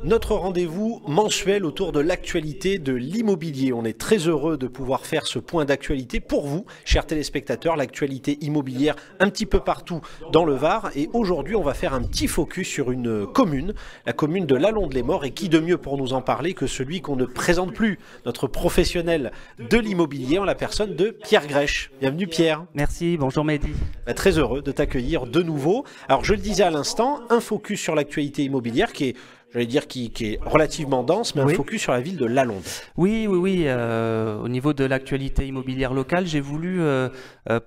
Notre rendez-vous mensuel autour de l'actualité de l'immobilier. On est très heureux de pouvoir faire ce point d'actualité pour vous, chers téléspectateurs, l'actualité immobilière un petit peu partout dans le Var. Et aujourd'hui, on va faire un petit focus sur une commune, la commune de Lalonde-les-Morts. Et qui de mieux pour nous en parler que celui qu'on ne présente plus, notre professionnel de l'immobilier, en la personne de Pierre Grech. Bienvenue Pierre. Merci, bonjour Mehdi. Très heureux de t'accueillir de nouveau. Alors je le disais à l'instant, un focus sur l'actualité immobilière qui est, j'allais dire, qui est relativement dense, mais un focus sur la ville de Lalonde. Oui. Au niveau de l'actualité immobilière locale, j'ai voulu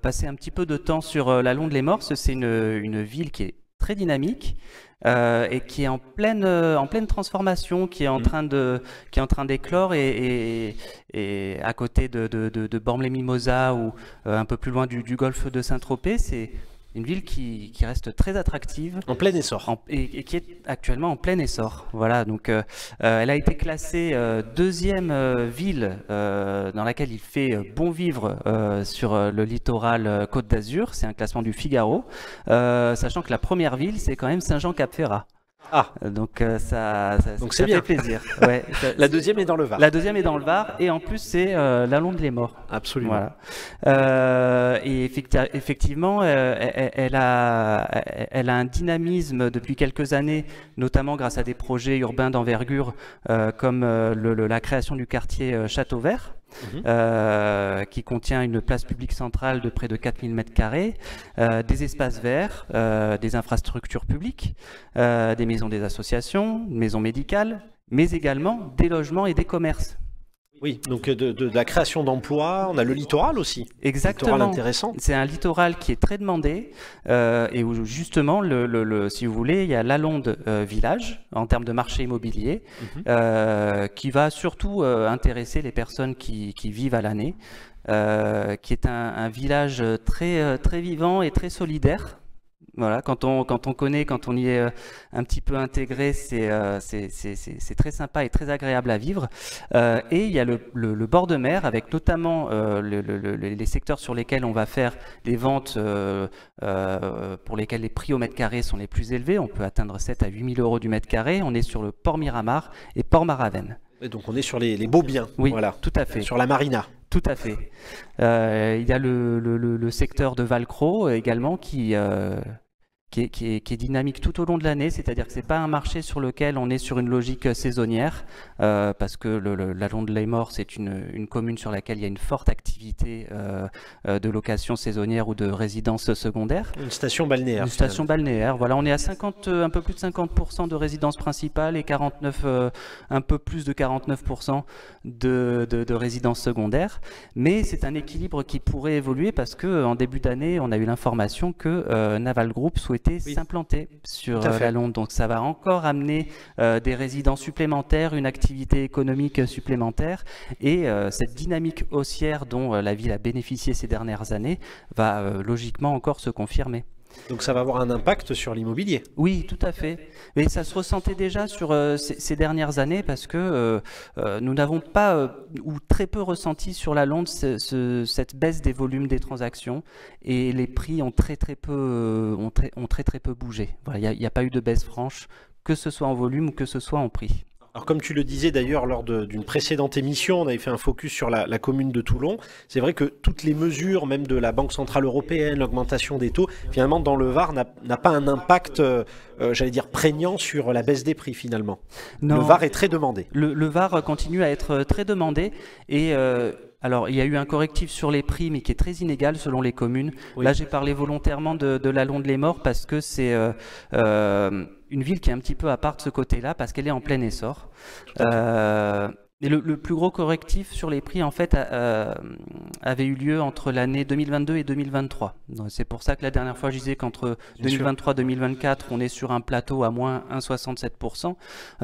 passer un petit peu de temps sur Lalonde-les-Morts. C'est une ville qui est très dynamique et qui est en pleine transformation, qui est en train d'éclore et à côté de Bormes-les-Mimosas ou un peu plus loin du golfe de Saint-Tropez, c'est une ville qui reste très attractive. En plein essor. Et qui est actuellement en plein essor. Voilà, donc elle a été classée deuxième ville dans laquelle il fait bon vivre sur le littoral Côte d'Azur. C'est un classement du Figaro. Sachant que la première ville, c'est quand même Saint-Jean-Cap-Ferrat. Ah, donc ça c'est bien. fait plaisir. Ouais, la deuxième est dans le Var. La deuxième est dans le Var et en plus c'est Lalonde-les-Morts. Absolument. Voilà. Et effectivement, elle a un dynamisme depuis quelques années, notamment grâce à des projets urbains d'envergure comme la création du quartier Château Vert. Qui contient une place publique centrale de près de 4000 m², des espaces verts, des infrastructures publiques, des maisons des associations, maisons médicales, mais également des logements et des commerces. Oui, donc de la création d'emplois, on a le littoral aussi. Exactement. Littoral intéressant. C'est un littoral qui est très demandé et où justement, si vous voulez, il y a Lalonde village en termes de marché immobilier qui va surtout intéresser les personnes qui vivent à l'année, qui est un village très vivant et très solidaire. Voilà, quand on connaît, quand on y est un petit peu intégré, c'est très sympa et très agréable à vivre. Et il y a le bord de mer, avec notamment les secteurs sur lesquels on va faire des ventes pour lesquels les prix au mètre carré sont les plus élevés. On peut atteindre 7 à 8 000 € du mètre carré. On est sur le port Miramar et port Maravenne. Et donc on est sur les beaux biens. Oui, voilà. Tout à fait. Sur la marina. Tout à fait. Il y a le secteur de Valcro également qui est dynamique tout au long de l'année, c'est-à-dire que ce n'est pas un marché sur lequel on est sur une logique saisonnière, parce que Lalonde-les-Morts, c'est une commune sur laquelle il y a une forte activité de location saisonnière ou de résidence secondaire. Une station balnéaire. Une station balnéaire, voilà, on est à un peu plus de 50% de résidence principale et un peu plus de 49% de résidence secondaire, mais c'est un équilibre qui pourrait évoluer parce qu'en début d'année, on a eu l'information que Naval Group souhaitait s'implanter sur Lalonde. Donc ça va encore amener des résidents supplémentaires, une activité économique supplémentaire et cette dynamique haussière dont la ville a bénéficié ces dernières années va logiquement encore se confirmer. Donc ça va avoir un impact sur l'immobilier. Oui, tout à fait. Mais ça se ressentait déjà sur ces dernières années parce que nous n'avons pas ou très peu ressenti sur Lalonde cette baisse des volumes des transactions et les prix ont très peu bougé. Voilà, il n'y a pas eu de baisse franche, que ce soit en volume ou que ce soit en prix. Alors comme tu le disais d'ailleurs lors d'une précédente émission, on avait fait un focus sur la commune de Toulon. C'est vrai que toutes les mesures, même de la Banque Centrale Européenne, l'augmentation des taux, finalement dans le Var n'a pas un impact, j'allais dire, prégnant sur la baisse des prix finalement. Non, le Var est très demandé. Le Var continue à être très demandé et... alors, il y a eu un correctif sur les prix, mais qui est très inégal selon les communes. Oui. Là, j'ai parlé volontairement de Lalonde-les-Morts parce que c'est une ville qui est un petit peu à part de ce côté-là, parce qu'elle est en plein essor. Et le plus gros correctif sur les prix, en fait, avait eu lieu entre l'année 2022 et 2023. C'est pour ça que la dernière fois, je disais qu'entre 2023 et 2024, on est sur un plateau à moins 1,67%.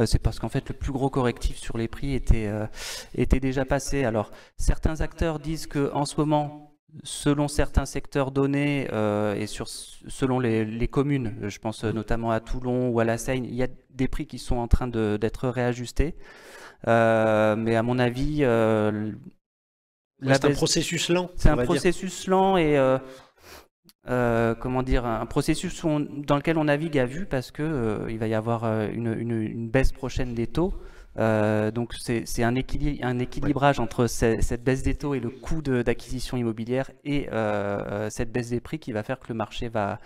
C'est parce qu'en fait, le plus gros correctif sur les prix était déjà passé. Alors, certains acteurs disent qu'en ce moment, selon certains secteurs donnés et selon les communes, je pense notamment à Toulon ou à la Seine, il y a des prix qui sont en train d'être réajustés. Mais à mon avis, c'est un processus lent. C'est un processus lent et comment dire, un processus dans lequel on navigue à vue parce que il va y avoir une baisse prochaine des taux. Donc c'est un équilibrage entre cette baisse des taux et le coût d'acquisition immobilière et cette baisse des prix qui va faire que le marché va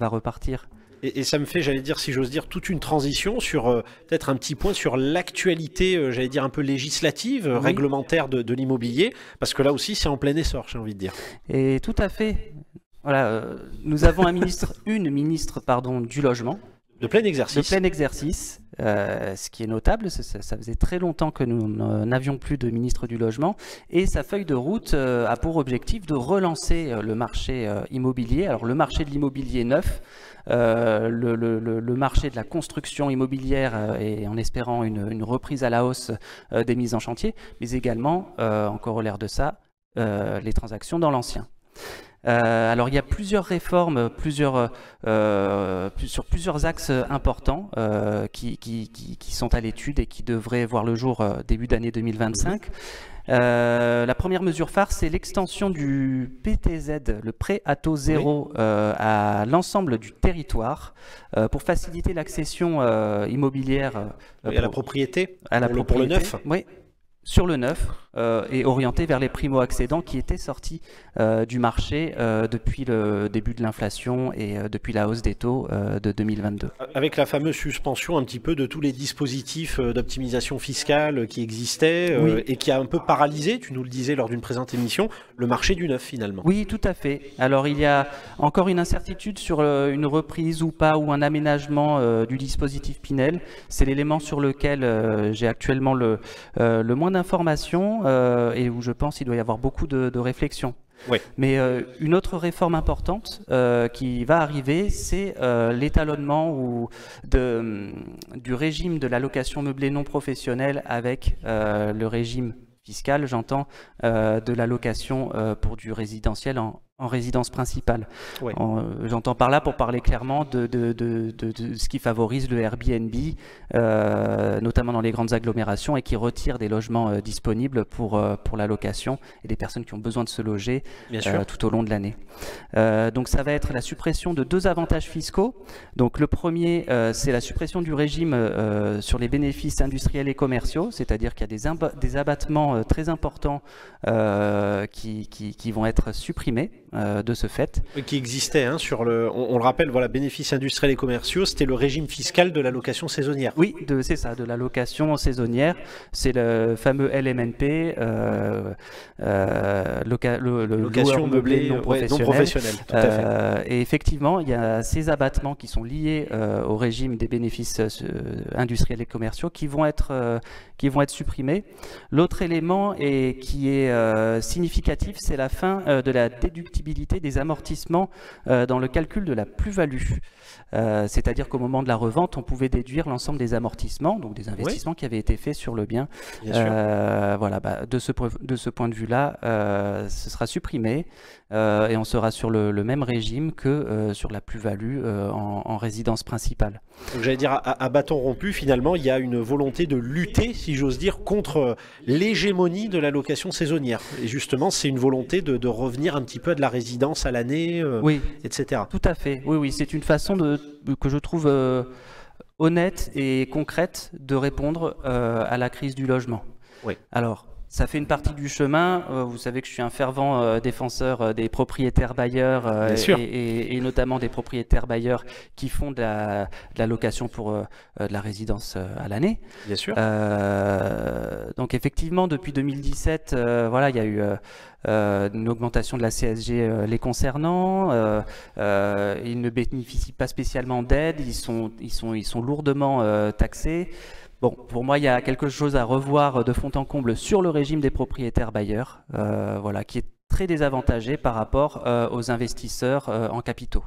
repartir. Et ça me fait, j'allais dire, si j'ose dire, toute une transition sur peut-être un petit point sur l'actualité, j'allais dire un peu législative, réglementaire de l'immobilier, parce que là aussi c'est en plein essor, j'ai envie de dire. Et tout à fait. Voilà, nous avons une ministre du logement. De plein exercice. De plein exercice, ce qui est notable, ça faisait très longtemps que nous n'avions plus de ministre du logement, et sa feuille de route a pour objectif de relancer le marché immobilier. Alors le marché de l'immobilier neuf, le marché de la construction immobilière et en espérant une reprise à la hausse des mises en chantier, mais également, en corollaire de ça, les transactions dans l'ancien. Alors il y a plusieurs réformes, sur plusieurs axes importants qui sont à l'étude et qui devraient voir le jour début d'année 2025. La première mesure phare, c'est l'extension du PTZ, le prêt à taux zéro, à l'ensemble du territoire pour faciliter l'accession immobilière. À la propriété, pour le neuf. Oui. Sur le neuf et orienté vers les primo-accédants qui étaient sortis du marché depuis le début de l'inflation et depuis la hausse des taux de 2022. Avec la fameuse suspension un petit peu de tous les dispositifs d'optimisation fiscale qui existaient et qui a un peu paralysé, tu nous le disais lors d'une présente émission, le marché du neuf finalement. Oui, tout à fait. Alors il y a encore une incertitude sur une reprise ou pas, ou un aménagement du dispositif Pinel. C'est l'élément sur lequel j'ai actuellement le moins d'informations et où je pense qu'il doit y avoir beaucoup de réflexion. Oui. Mais une autre réforme importante qui va arriver, c'est l'étalonnement du régime de l'allocation meublée non professionnelle avec le régime fiscal, j'entends, de l'allocation pour du résidentiel en résidence principale. Ouais. J'entends par là, pour parler clairement, de ce qui favorise le Airbnb, notamment dans les grandes agglomérations, et qui retire des logements disponibles pour la location et des personnes qui ont besoin de se loger tout au long de l'année. Donc ça va être la suppression de 2 avantages fiscaux. Donc le premier, c'est la suppression du régime sur les bénéfices industriels et commerciaux, c'est-à-dire qu'il y a des abattements très importants qui vont être supprimés de ce fait. Qui existait sur on le rappelle, voilà, bénéfices industriels et commerciaux, c'était le régime fiscal de la location saisonnière. Oui, c'est ça, de la location saisonnière. C'est le fameux LMNP, location meublée non professionnelle. Tout à fait. Et effectivement, il y a ces abattements qui sont liés au régime des bénéfices industriels et commerciaux qui vont être supprimés. L'autre élément qui est significatif, c'est la fin de la déductibilité des amortissements dans le calcul de la plus-value. C'est-à-dire qu'au moment de la revente, on pouvait déduire l'ensemble des amortissements, donc des investissements qui avaient été faits sur le bien. Voilà, de ce point de vue-là, ce sera supprimé et on sera sur le même régime que sur la plus-value en résidence principale. Donc j'allais dire, à bâton rompu, finalement, il y a une volonté de lutter, si j'ose dire, contre l'hégémonie de la location saisonnière. Et justement, c'est une volonté de revenir un petit peu à de la résidence à l'année, etc. Tout à fait. Oui, c'est une façon que je trouve honnête et concrète de répondre à la crise du logement. Oui. Alors, ça fait une partie du chemin. Vous savez que je suis un fervent défenseur des propriétaires bailleurs et notamment des propriétaires bailleurs qui font de la location pour de la résidence à l'année. Bien sûr. Donc effectivement, depuis 2017, voilà, il y a eu une augmentation de la CSG les concernant. Ils ne bénéficient pas spécialement d'aide. Ils sont lourdement taxés. Bon, pour moi, il y a quelque chose à revoir de fond en comble sur le régime des propriétaires bailleurs, voilà, qui est très désavantagé par rapport aux investisseurs en capitaux.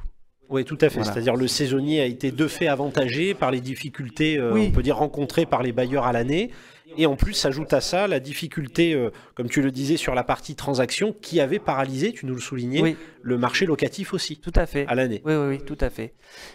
Oui, tout à fait. Voilà. C'est-à-dire le saisonnier a été de fait avantagé par les difficultés, on peut dire, rencontrées par les bailleurs à l'année. Et en plus, s'ajoute à ça la difficulté, comme tu le disais, sur la partie transaction qui avait paralysé, tu nous le soulignais, le marché locatif aussi. Tout à fait. À l'année. Oui, tout à fait.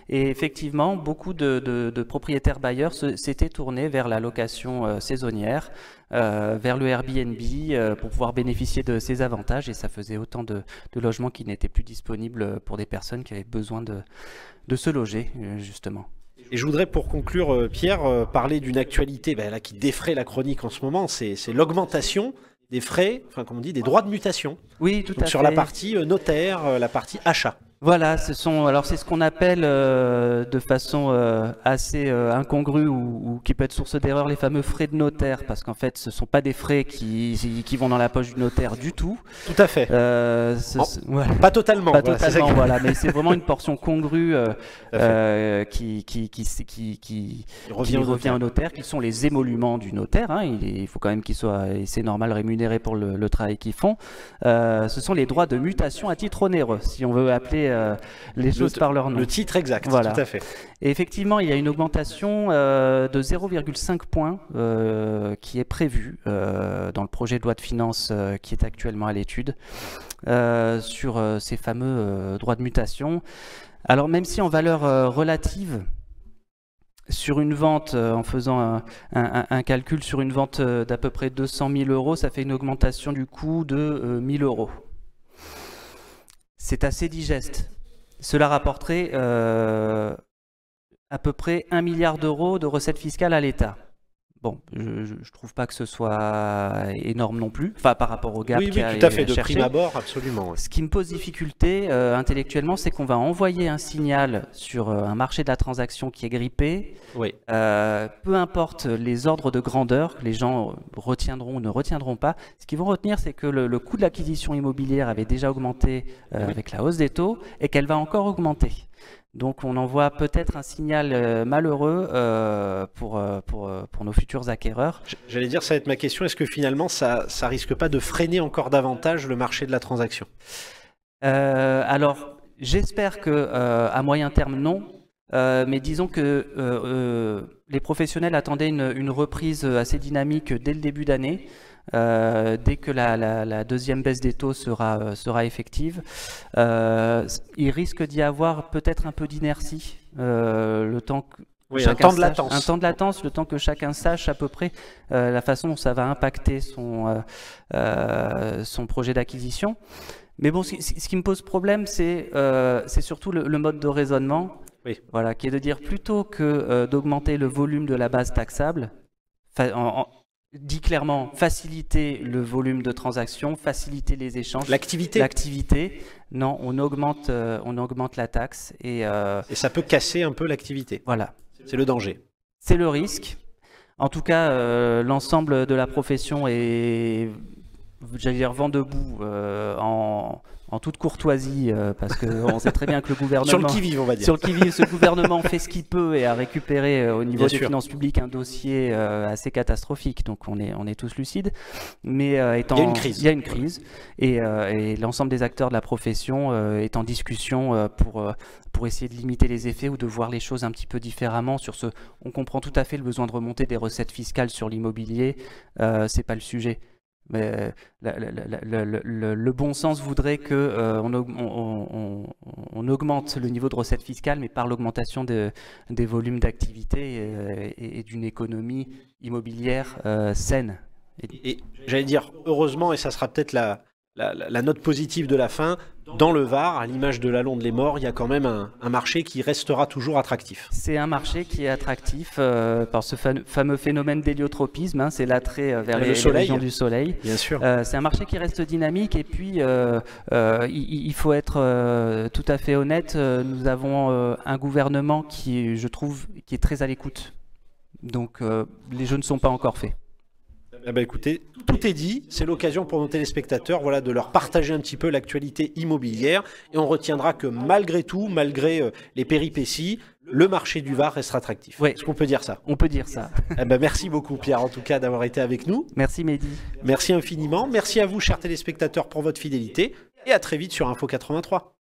Et effectivement, beaucoup de propriétaires bailleurs s'étaient tournés vers la location saisonnière, vers le Airbnb pour pouvoir bénéficier de ces avantages. Et ça faisait autant de logements qui n'étaient plus disponibles pour des personnes qui avaient besoin de se loger, justement. Et je voudrais pour conclure, Pierre, parler d'une actualité là, qui défraie la chronique en ce moment, c'est l'augmentation des frais, enfin comme on dit, des droits de mutation. Oui, tout à fait. Sur la partie notaire, la partie achat. Voilà, c'est ce qu'on appelle de façon assez incongrue ou qui peut être source d'erreur les fameux frais de notaire, parce qu'en fait ce ne sont pas des frais qui vont dans la poche du notaire du tout. Tout à fait. Voilà. Pas totalement. Pas totalement, voilà, mais c'est vraiment une portion congrue qui revient au notaire, qui sont les émoluments du notaire. Hein. Il faut quand même qu'ils soient, et c'est normal, rémunérés pour le travail qu'ils font. Ce sont les droits de mutation à titre onéreux, si on veut appeler les choses par leur nom. Le titre exact, voilà. Tout à fait. Et effectivement, il y a une augmentation de 0,5 points qui est prévue dans le projet de loi de finances qui est actuellement à l'étude sur ces fameux droits de mutation. Alors même si en valeur relative, sur une vente, en faisant un calcul sur une vente d'à peu près 200 000 euros, ça fait une augmentation du coût de 1 000 euros. C'est assez digeste. Cela rapporterait à peu près 1 milliard d'euros de recettes fiscales à l'État. Bon, je ne trouve pas que ce soit énorme non plus, enfin par rapport au gap qu'il y a tout à fait, de prime abord, absolument. Oui. Ce qui me pose difficulté intellectuellement, c'est qu'on va envoyer un signal sur un marché de la transaction qui est grippé. Oui. Peu importe les ordres de grandeur, les gens retiendront ou ne retiendront pas. Ce qu'ils vont retenir, c'est que le coût de l'acquisition immobilière avait déjà augmenté avec la hausse des taux et qu'elle va encore augmenter. Donc on envoie peut-être un signal malheureux pour nos futurs acquéreurs. J'allais dire, ça va être ma question, est-ce que finalement ça risque pas de freiner encore davantage le marché de la transaction? Alors j'espère qu'à moyen terme non, mais disons que les professionnels attendaient une reprise assez dynamique dès le début d'année. Dès que la deuxième baisse des taux sera effective, il risque d'y avoir peut-être un peu d'inertie, le temps que un temps de latence. Un temps de latence, le temps que chacun sache à peu près la façon dont ça va impacter son projet d'acquisition. Mais bon, ce qui me pose problème, c'est surtout le mode de raisonnement, voilà, qui est de dire plutôt que d'augmenter le volume de la base taxable, dit clairement faciliter le volume de transactions, faciliter les échanges. L'activité. Non, on augmente la taxe. Et ça peut casser un peu l'activité. Voilà. C'est le danger. C'est le risque. En tout cas, l'ensemble de la profession est, j'allais dire, vent debout en toute courtoisie, parce qu'on sait très bien que le gouvernement... Sur le qui-vive, on va dire. Sur le qui-vive, ce gouvernement fait ce qu'il peut et a récupéré au niveau des finances publiques un dossier assez catastrophique, donc on est tous lucides. Mais il y a une crise. Et l'ensemble des acteurs de la profession est en discussion pour essayer de limiter les effets ou de voir les choses un petit peu différemment. On comprend tout à fait le besoin de remonter des recettes fiscales sur l'immobilier, c'est pas le sujet. Mais le bon sens voudrait qu'on augmente le niveau de recettes fiscales, mais par l'augmentation des volumes d'activité et d'une économie immobilière saine. Et j'allais dire, heureusement, et ça sera peut-être la note positive de la fin, dans le Var, à l'image de la Londe-les-Morts, il y a quand même un marché qui restera toujours attractif. C'est un marché qui est attractif par ce fameux phénomène d'héliotropisme, hein, c'est l'attrait vers les régions du soleil. Bien sûr. C'est un marché qui reste dynamique et puis il faut être tout à fait honnête, nous avons un gouvernement qui, je trouve, qui est très à l'écoute. Donc les jeux ne sont pas encore faits. Eh ben écoutez, tout est dit, c'est l'occasion pour nos téléspectateurs de leur partager un petit peu l'actualité immobilière et on retiendra que malgré tout, malgré les péripéties, le marché du Var restera attractif. Oui. Est-ce qu'on peut dire ça? On peut dire ça. Eh ben merci beaucoup Pierre en tout cas d'avoir été avec nous. Merci Mehdi. Merci infiniment, merci à vous chers téléspectateurs pour votre fidélité et à très vite sur Info 83.